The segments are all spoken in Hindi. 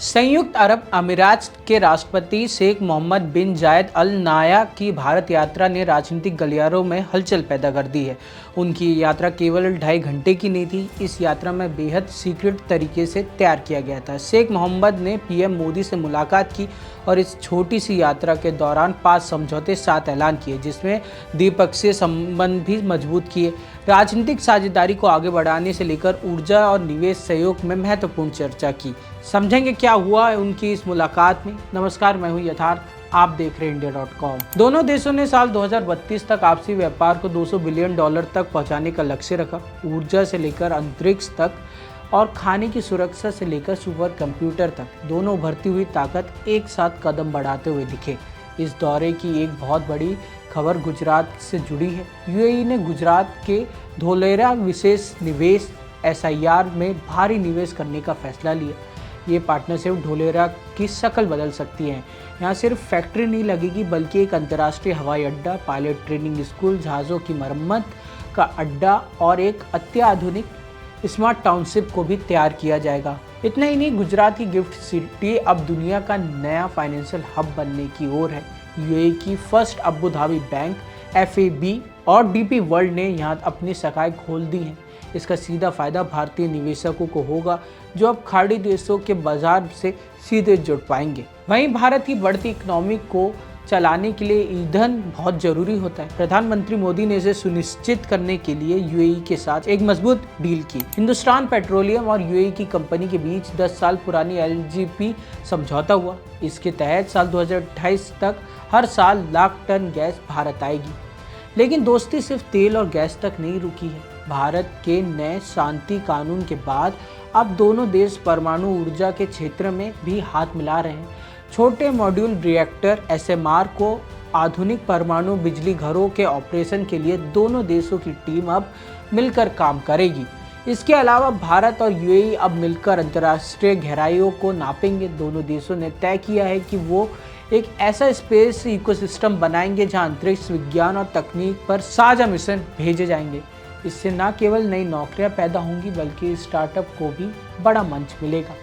संयुक्त अरब अमीरात के राष्ट्रपति शेख मोहम्मद बिन जायद अल नाह्यान की भारत यात्रा ने राजनीतिक गलियारों में हलचल पैदा कर दी है। उनकी यात्रा केवल 2.5 घंटे की नहीं थी। इस यात्रा में बेहद सीक्रेट तरीके से तैयार किया गया था। शेख मोहम्मद ने पीएम मोदी से मुलाकात की और इस छोटी सी यात्रा के दौरान 5 समझौते साथ ऐलान किए, जिसमें द्विपक्षीय संबंध भी मजबूत किए। राजनीतिक साझेदारी को आगे बढ़ाने से लेकर ऊर्जा और निवेश सहयोग में महत्वपूर्ण चर्चा की। समझेंगे क्या हुआ है उनकी इस मुलाकात में। नमस्कार, मैं हूं यथार्थ, आप देख रहे हैं India.com। दोनों देशों ने साल 2032 तक आपसी व्यापार को $200 बिलियन तक पहुंचाने का लक्ष्य रखा। ऊर्जा से लेकर अंतरिक्ष तक और खाने की सुरक्षा से लेकर सुपर कंप्यूटर तक, दोनों उभरती हुई ताकत एक साथ कदम बढ़ाते हुए दिखे। इस दौरे की एक बहुत बड़ी खबर गुजरात से जुड़ी है। यूएई ने गुजरात के धोलेरा विशेष निवेश SIR में भारी निवेश करने का फैसला लिया। ये पार्टनरशिप धोलेरा की शक्ल बदल सकती है। यहाँ सिर्फ फैक्ट्री नहीं लगेगी, बल्कि एक अंतर्राष्ट्रीय हवाई अड्डा, पायलट ट्रेनिंग स्कूल, जहाज़ों की मरम्मत का अड्डा और एक अत्याधुनिक स्मार्ट टाउनशिप को भी तैयार किया जाएगा। इतना ही नहीं, गुजरात की गिफ्ट सिटी अब दुनिया का नया फाइनेंशियल हब बनने की ओर है। यूएई की first Abu Dhabi bank FAB और DP वर्ल्ड ने यहाँ अपनी शाखाएं खोल दी हैं। इसका सीधा फायदा भारतीय निवेशकों को होगा, जो अब खाड़ी देशों के बाजार से सीधे जुड़ पाएंगे। वहीं भारत की बढ़ती इकोनॉमी को चलाने के लिए ईंधन बहुत जरूरी होता है। प्रधानमंत्री मोदी ने इसे सुनिश्चित करने के लिए यूएई के साथ एक मजबूत डील की। हिंदुस्तान पेट्रोलियम और यूएई की कंपनी के बीच 10 साल पुरानी LNG समझौता हुआ। इसके तहत साल 2028 तक हर साल लाख टन गैस भारत आएगी। लेकिन दोस्ती सिर्फ तेल और गैस तक नहीं रुकी है। भारत के नए शांति कानून के बाद अब दोनों देश परमाणु ऊर्जा के क्षेत्र में भी हाथ मिला रहे हैं। छोटे मॉड्यूल रिएक्टर SMR को आधुनिक परमाणु बिजली घरों के ऑपरेशन के लिए दोनों देशों की टीम अब मिलकर काम करेगी। इसके अलावा भारत और यूएई अब मिलकर अंतर्राष्ट्रीय गहराइयों को नापेंगे। दोनों देशों ने तय किया है कि वो एक ऐसा स्पेस इकोसिस्टम बनाएंगे जहां अंतरिक्ष विज्ञान और तकनीक पर साझा मिशन भेजे जाएंगे। इससे न केवल नई नौकरियां पैदा होंगी, बल्कि स्टार्टअप को भी बड़ा मंच मिलेगा।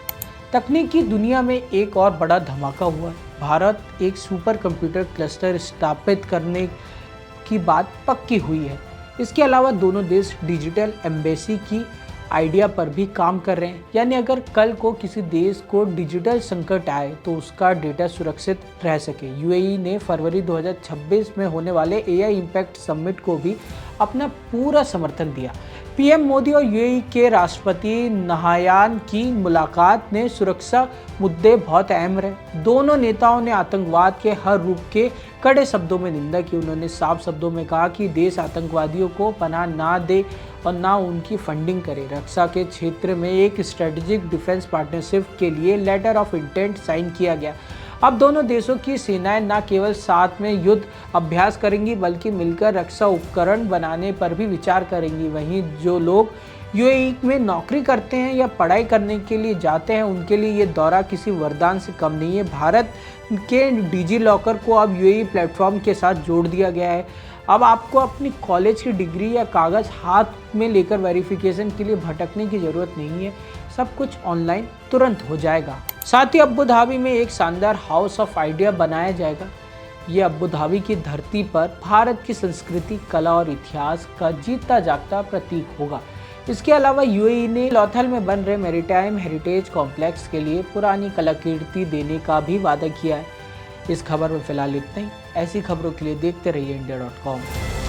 तकनीकी दुनिया में एक और बड़ा धमाका हुआ है। भारत एक सुपर कंप्यूटर क्लस्टर स्थापित करने की बात पक्की हुई है। इसके अलावा दोनों देश डिजिटल एम्बेसी की आइडिया पर भी काम कर रहे हैं। यानी अगर कल को किसी देश को डिजिटल संकट आए तो उसका डेटा सुरक्षित रह सके। यूएई ने फरवरी 2026 में होने वाले AI इम्पैक्ट समिट को भी अपना पूरा समर्थन दिया। पीएम मोदी और यूएई के राष्ट्रपति नाह्यान की मुलाकात ने सुरक्षा मुद्दे बहुत अहम रहे। दोनों नेताओं ने आतंकवाद के हर रूप के कड़े शब्दों में निंदा की। उन्होंने साफ शब्दों में कहा कि देश आतंकवादियों को पनाह ना दे और ना उनकी फंडिंग करे। रक्षा के क्षेत्र में एक स्ट्रेटेजिक डिफेंस पार्टनरशिप के लिए लेटर ऑफ इंटेंट साइन किया गया। अब दोनों देशों की सेनाएं न केवल साथ में युद्ध अभ्यास करेंगी, बल्कि मिलकर रक्षा उपकरण बनाने पर भी विचार करेंगी। वहीं जो लोग यूएई में नौकरी करते हैं या पढ़ाई करने के लिए जाते हैं, उनके लिए ये दौरा किसी वरदान से कम नहीं है। भारत के डिजी लॉकर को अब यूएई प्लेटफॉर्म के साथ जोड़ दिया गया है। अब आपको अपनी कॉलेज की डिग्री या कागज़ हाथ में लेकर वेरिफिकेशन के लिए भटकने की ज़रूरत नहीं है। सब कुछ ऑनलाइन तुरंत हो जाएगा। साथ ही अबू धाबी में एक शानदार हाउस ऑफ आइडिया बनाया जाएगा। ये अबू धाबी की धरती पर भारत की संस्कृति, कला और इतिहास का जीता जागता प्रतीक होगा। इसके अलावा यूएई ने लौथल में बन रहे मैरीटाइम हेरिटेज कॉम्प्लेक्स के लिए पुरानी कलाकृति देने का भी वादा किया है। इस खबर में फिलहाल इतना ही। ऐसी खबरों के लिए देखते रहिए India.com।